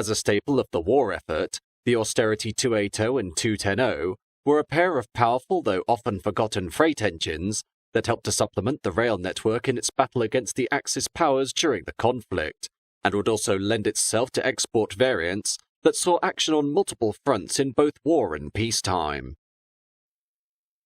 As a staple of the war effort, the Austerity 280 and 210 were a pair of powerful though often forgotten freight engines that helped to supplement the rail network in its battle against the Axis powers during the conflict, and would also lend itself to export variants that saw action on multiple fronts in both war and peacetime.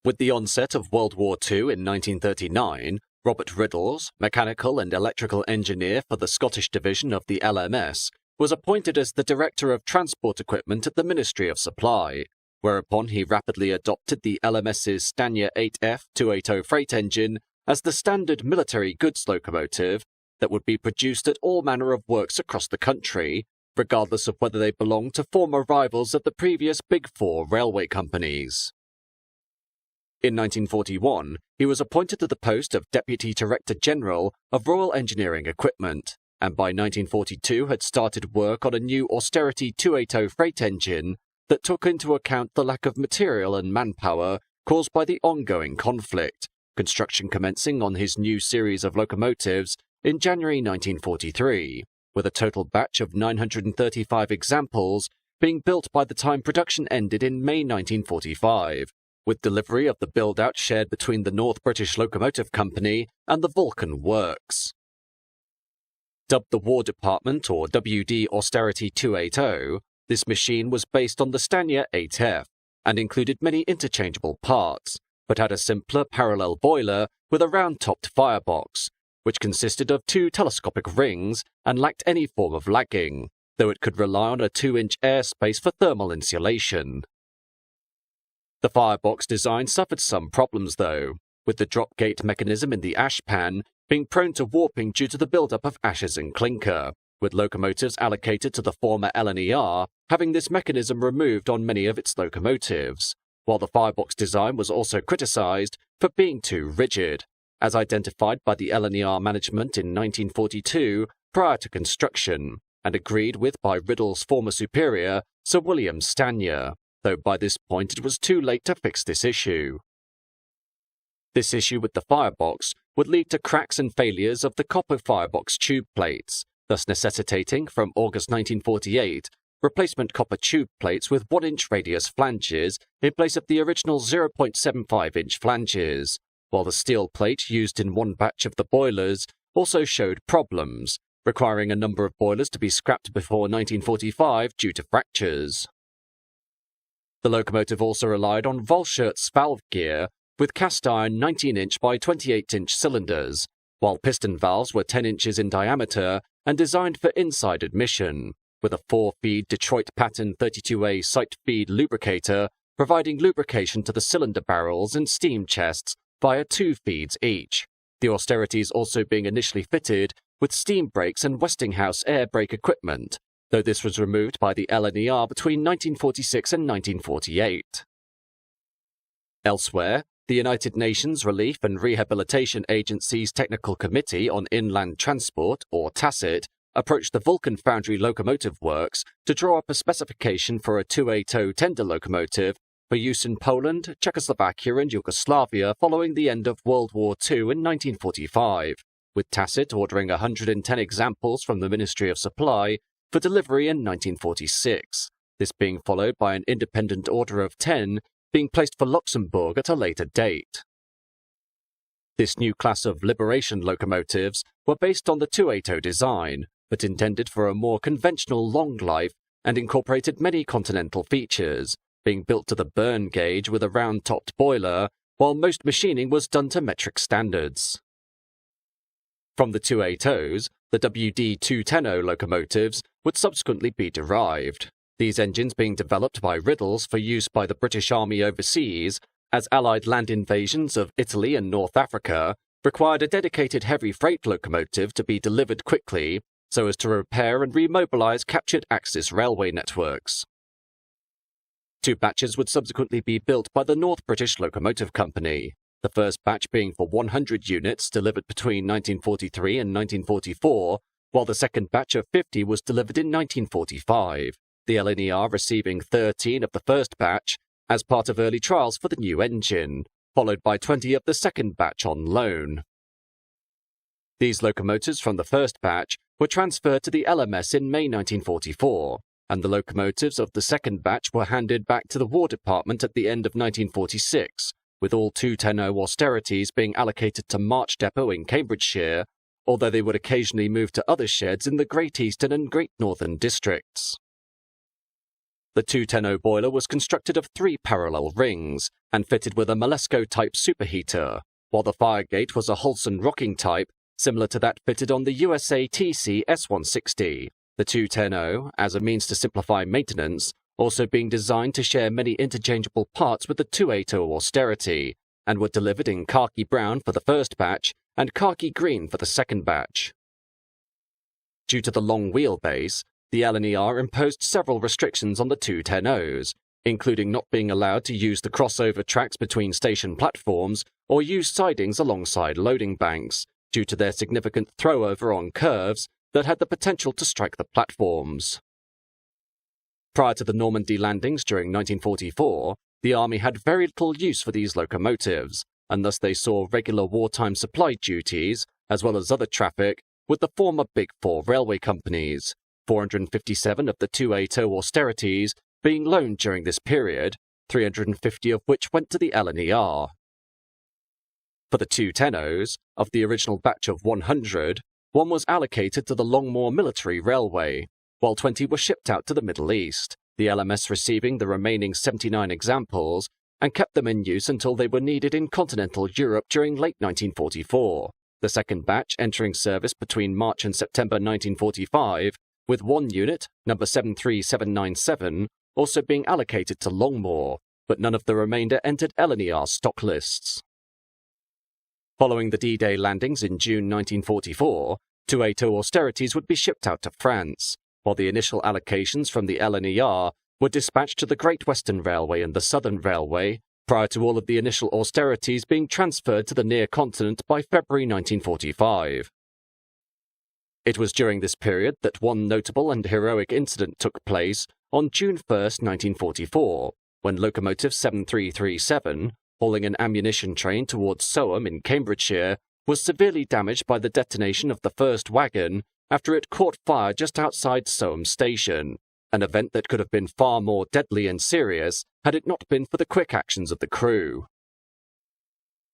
With the onset of World War II in 1939, Robert Riddles, mechanical and electrical engineer for the Scottish division of the LMS, was appointed as the Director of Transport Equipment at the Ministry of Supply, whereupon he rapidly adopted the LMS's Stania 8F 280 freight engine as the standard military goods locomotive that would be produced at all manner of works across the country, regardless of whether they belonged to former rivals of the previous Big Four railway companies. In 1941, he was appointed to the post of Deputy Director General of Royal Engineering Equipment, and by 1942 had started work on a new Austerity 280 freight engine that took into account the lack of material and manpower caused by the ongoing conflict, construction commencing on his new series of locomotives in January 1943, with a total batch of 935 examples being built by the time production ended in May 1945, with delivery of the build-out shared between the North British Locomotive Company and the Vulcan Works. Dubbed the War Department or WD Austerity 280, this machine was based on the Stania 8F and included many interchangeable parts, but had a simpler parallel boiler with a round-topped firebox, which consisted of two telescopic rings and lacked any form of lagging, though it could rely on a 2-inch airspace for thermal insulation. The firebox design suffered some problems though, with the drop-gate mechanism in the ash pan being prone to warping due to the build-up of ashes and clinker, with locomotives allocated to the former LNER having this mechanism removed on many of its locomotives, while the firebox design was also criticised for being too rigid, as identified by the LNER management in 1942 prior to construction, and agreed with by Riddle's former superior, Sir William Stania, though by this point it was too late to fix this issue. This issue with the firebox would lead to cracks and failures of the copper firebox tube plates, thus necessitating, from August 1948, replacement copper tube plates with 1-inch radius flanges in place of the original 0.75-inch flanges, while the steel plate used in one batch of the boilers also showed problems, requiring a number of boilers to be scrapped before 1945 due to fractures. The locomotive also relied on Volschert's valve gear with cast-iron 19-inch by 28-inch cylinders, while piston valves were 10 inches in diameter and designed for inside admission, with a 4-feed Detroit pattern 32A sight-feed lubricator providing lubrication to the cylinder barrels and steam chests via 2 feeds each, the Austerities also being initially fitted with steam brakes and Westinghouse air brake equipment, though this was removed by the LNER between 1946 and 1948. Elsewhere, the United Nations Relief and Rehabilitation Agency's Technical Committee on Inland Transport, or TACIT, approached the Vulcan Foundry Locomotive Works to draw up a specification for a 280 tender locomotive for use in Poland, Czechoslovakia and Yugoslavia following the end of World War II in 1945, with TACIT ordering 110 examples from the Ministry of Supply for delivery in 1946, this being followed by an independent order of 10 being placed for Luxembourg at a later date. This new class of liberation locomotives were based on the 280 design, but intended for a more conventional long life and incorporated many continental features, being built to the burn gauge with a round-topped boiler, while most machining was done to metric standards. From the 280s, the WD 210 locomotives would subsequently be derived, these engines being developed by Riddles for use by the British Army overseas, as Allied land invasions of Italy and North Africa required a dedicated heavy freight locomotive to be delivered quickly so as to repair and remobilize captured Axis railway networks. 2 batches would subsequently be built by the North British Locomotive Company, the first batch being for 100 units delivered between 1943 and 1944, while the second batch of 50 was delivered in 1945. The LNER receiving 13 of the first batch as part of early trials for the new engine, followed by 20 of the second batch on loan. These locomotives from the first batch were transferred to the LMS in May 1944, and the locomotives of the second batch were handed back to the War Department at the end of 1946, with all 210 Austerities being allocated to March Depot in Cambridgeshire, although they would occasionally move to other sheds in the Great Eastern and Great Northern districts. The 210 boiler was constructed of 3 parallel rings and fitted with a Malesko-type superheater, while the firegate was a Holson rocking type, similar to that fitted on the USA TC S160. The 210, as a means to simplify maintenance, also being designed to share many interchangeable parts with the 280 Austerity, and were delivered in khaki brown for the first batch and khaki green for the second batch. Due to the long wheelbase, the LNER imposed several restrictions on the 210s, including not being allowed to use the crossover tracks between station platforms or use sidings alongside loading banks, due to their significant throwover on curves that had the potential to strike the platforms. Prior to the Normandy landings during 1944, the Army had very little use for these locomotives, and thus they saw regular wartime supply duties, as well as other traffic, with the former Big Four railway companies, 457 of the 280 Austerities being loaned during this period, 350 of which went to the LNER. For the 210s, of the original batch of 100, one was allocated to the Longmoor Military Railway, while 20 were shipped out to the Middle East, the LMS receiving the remaining 79 examples and kept them in use until they were needed in continental Europe during late 1944, the second batch entering service between March and September 1945, with one unit, number 73797, also being allocated to Longmoor, but none of the remainder entered LNER stock lists. Following the D-Day landings in June 1944, 280 Austerities would be shipped out to France, while the initial allocations from the LNER were dispatched to the Great Western Railway and the Southern Railway, prior to all of the initial Austerities being transferred to the near continent by February 1945. It was during this period that one notable and heroic incident took place on June 1, 1944, when locomotive 7337, hauling an ammunition train towards Soham in Cambridgeshire, was severely damaged by the detonation of the first wagon after it caught fire just outside Soham station, an event that could have been far more deadly and serious had it not been for the quick actions of the crew.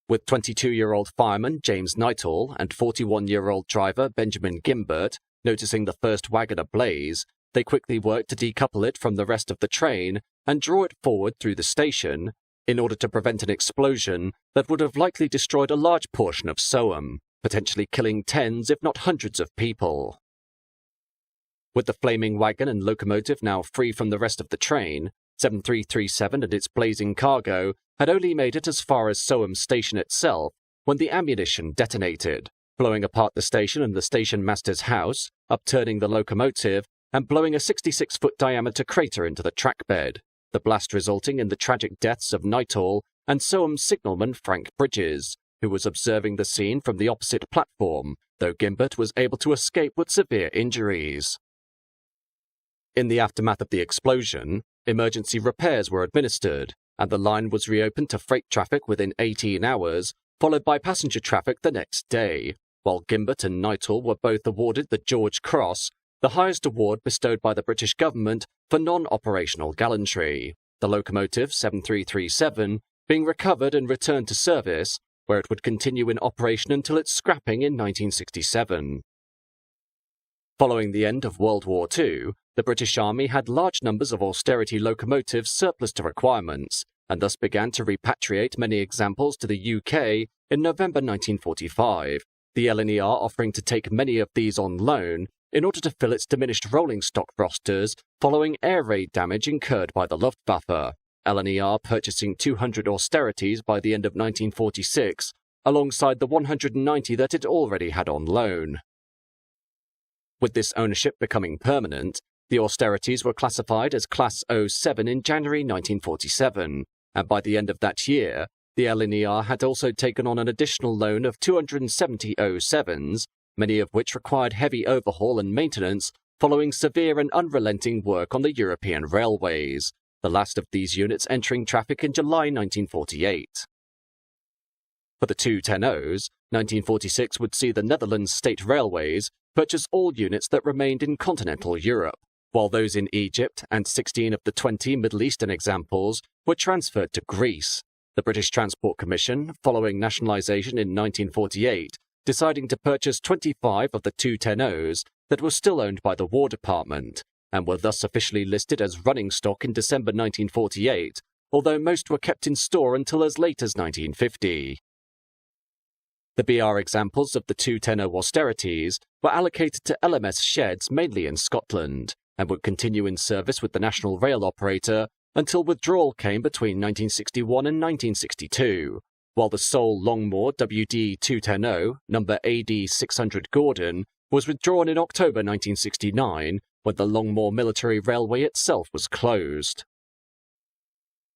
With 22-year-old fireman James Nighthall and 41-year-old driver Benjamin Gimbert noticing the first wagon ablaze, they quickly worked to decouple it from the rest of the train and draw it forward through the station in order to prevent an explosion that would have likely destroyed a large portion of Soham, potentially killing tens if not hundreds of people. With the flaming wagon and locomotive now free from the rest of the train, 7337 and its blazing cargo had only made it as far as Soham station itself when the ammunition detonated, blowing apart the station and the station master's house, upturning the locomotive, and blowing a 66-foot diameter crater into the track bed, the blast resulting in the tragic deaths of Nighthall and Soham's signalman Frank Bridges, who was observing the scene from the opposite platform, though Gimbert was able to escape with severe injuries. In the aftermath of the explosion, emergency repairs were administered, and the line was reopened to freight traffic within 18 hours, followed by passenger traffic the next day, while Gimbert and Nighthall were both awarded the George Cross, the highest award bestowed by the British government for non-operational gallantry, the locomotive 7337 being recovered and returned to service, where it would continue in operation until its scrapping in 1967. Following the end of World War II, the British Army had large numbers of Austerity locomotives surplus to requirements, and thus began to repatriate many examples to the UK in November 1945, the LNER offering to take many of these on loan in order to fill its diminished rolling stock rosters following air raid damage incurred by the Luftwaffe, LNER purchasing 200 Austerities by the end of 1946, alongside the 190 that it already had on loan. With this ownership becoming permanent, the Austerities were classified as Class 07 in January 1947, and by the end of that year, the LNER had also taken on an additional loan of 270 07s, many of which required heavy overhaul and maintenance following severe and unrelenting work on the European railways, the last of these units entering traffic in July 1948. For the 210s, 1946 would see the Netherlands State Railways, purchased all units that remained in continental Europe, while those in Egypt and 16 of the 20 Middle Eastern examples were transferred to Greece. The British Transport Commission, following nationalisation in 1948, deciding to purchase 25 of the 210Os that were still owned by the War Department, and were thus officially listed as running stock in December 1948, although most were kept in store until as late as 1950. The BR examples of the 210O austerities were allocated to LMS sheds mainly in Scotland, and would continue in service with the national rail operator until withdrawal came between 1961 and 1962, while the sole Longmoor WD 210O, number AD 600 Gordon, was withdrawn in October 1969 when the Longmoor Military Railway itself was closed.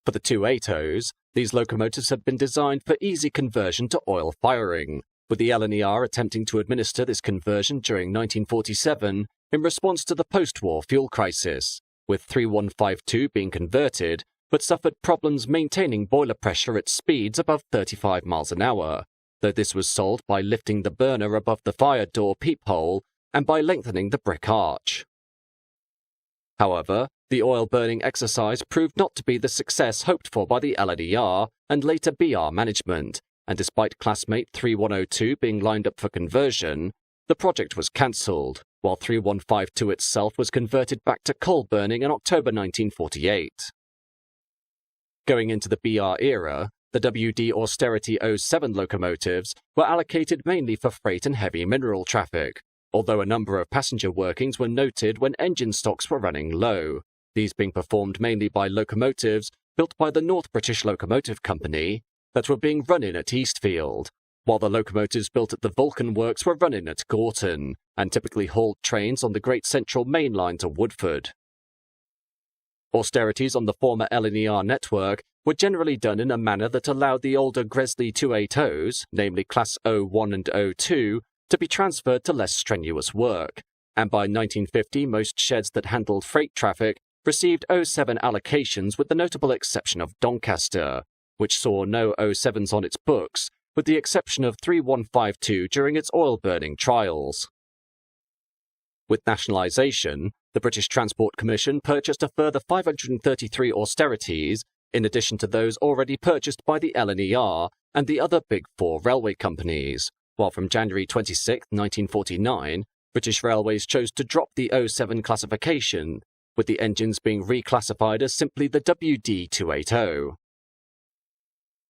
For the 280s, these locomotives had been designed for easy conversion to oil firing, with the LNER attempting to administer this conversion during 1947 in response to the post-war fuel crisis, with 3152 being converted, but suffered problems maintaining boiler pressure at speeds above 35 miles an hour, though this was solved by lifting the burner above the fire door peephole and by lengthening the brick arch. However, the oil-burning exercise proved not to be the success hoped for by the LNER and later BR management, and despite classmate 3102 being lined up for conversion, the project was cancelled, while 3152 itself was converted back to coal burning in October 1948. Going into the BR era, the WD Austerity 07 locomotives were allocated mainly for freight and heavy mineral traffic, although a number of passenger workings were noted when engine stocks were running low, these being performed mainly by locomotives built by the North British Locomotive Company that were being run in at Eastfield, while the locomotives built at the Vulcan Works were run in at Gorton, and typically hauled trains on the Great Central Main Line to Woodford. Austerities on the former LNER network were generally done in a manner that allowed the older Gresley 280s, namely Class 01 and 02, to be transferred to less strenuous work, and by 1950 most sheds that handled freight traffic received 07 allocations with the notable exception of Doncaster, which saw no 07s on its books, with the exception of 3152 during its oil-burning trials. With nationalisation, the British Transport Commission purchased a further 533 austerities, in addition to those already purchased by the LNER and the other Big Four railway companies, while from January 26, 1949, British Railways chose to drop the 07 classification, with the engines being reclassified as simply the WD 280.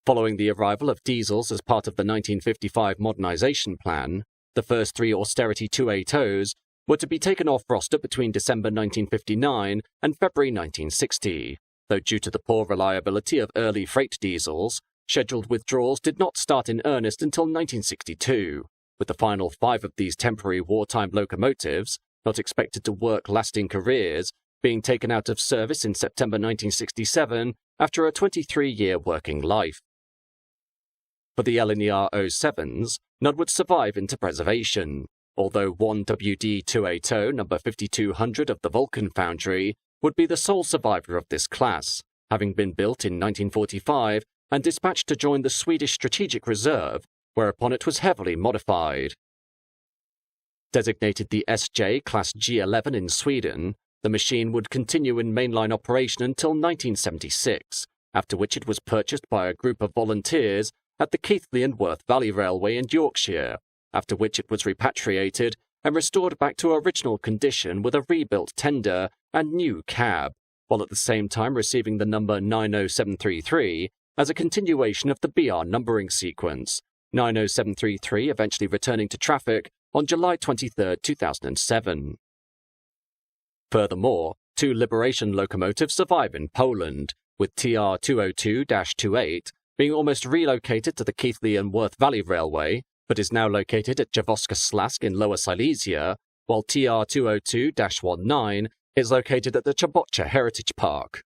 Following the arrival of diesels as part of the 1955 modernisation plan, the first three Austerity 280s were to be taken off roster between December 1959 and February 1960, though due to the poor reliability of early freight diesels, scheduled withdrawals did not start in earnest until 1962, with the final 5 of these temporary wartime locomotives, not expected to work lasting careers, being taken out of service in September 1967 after a 23-year working life. For the LNER 07s, none would survive into preservation, although one WD 280 number 5200 of the Vulcan Foundry would be the sole survivor of this class, having been built in 1945 and dispatched to join the Swedish Strategic Reserve, whereupon it was heavily modified. Designated the SJ Class G11 in Sweden, the machine would continue in mainline operation until 1976, after which it was purchased by a group of volunteers at the Keighley and Worth Valley Railway in Yorkshire, after which it was repatriated and restored back to original condition with a rebuilt tender and new cab, while at the same time receiving the number 90733 as a continuation of the BR numbering sequence, 90733 eventually returning to traffic on July 23, 2007. Furthermore, 2 Liberation locomotives survive in Poland, with TR 202-28 being almost relocated to the Keighley and Worth Valley Railway, but is now located at Jaworska Slask in Lower Silesia, while TR 202-19 is located at the Chobotcha Heritage Park.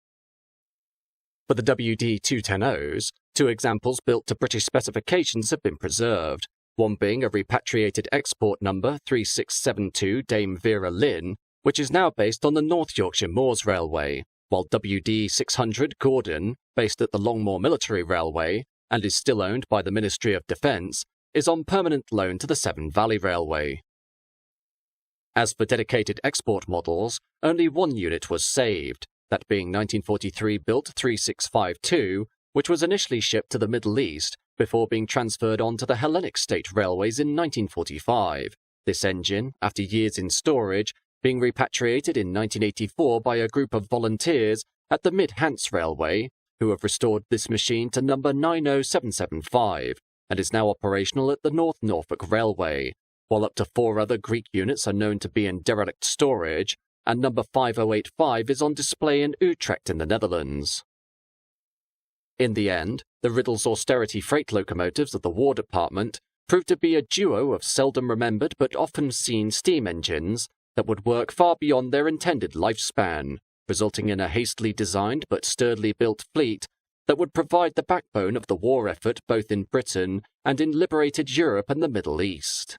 For the WD 210Os, 2 examples built to British specifications have been preserved, one being a repatriated export number 3672 Dame Vera Lynn, which is now based on the North Yorkshire Moors Railway, while WD 600 Gordon, based at the Longmoor Military Railway, and is still owned by the Ministry of Defence, is on permanent loan to the Severn Valley Railway. As for dedicated export models, only one unit was saved, that being 1943 built 3652, which was initially shipped to the Middle East before being transferred on to the Hellenic State Railways in 1945. This engine, after years in storage, being repatriated in 1984 by a group of volunteers at the Mid-Hants Railway, who have restored this machine to number 90775 and is now operational at the North Norfolk Railway, while up to 4 other Greek units are known to be in derelict storage, and number 5085 is on display in Utrecht in the Netherlands. In the end, the Riddles Austerity freight locomotives of the War Department proved to be a duo of seldom remembered but often seen steam engines that would work far beyond their intended lifespan, resulting in a hastily designed but sturdily built fleet that would provide the backbone of the war effort both in Britain and in liberated Europe and the Middle East.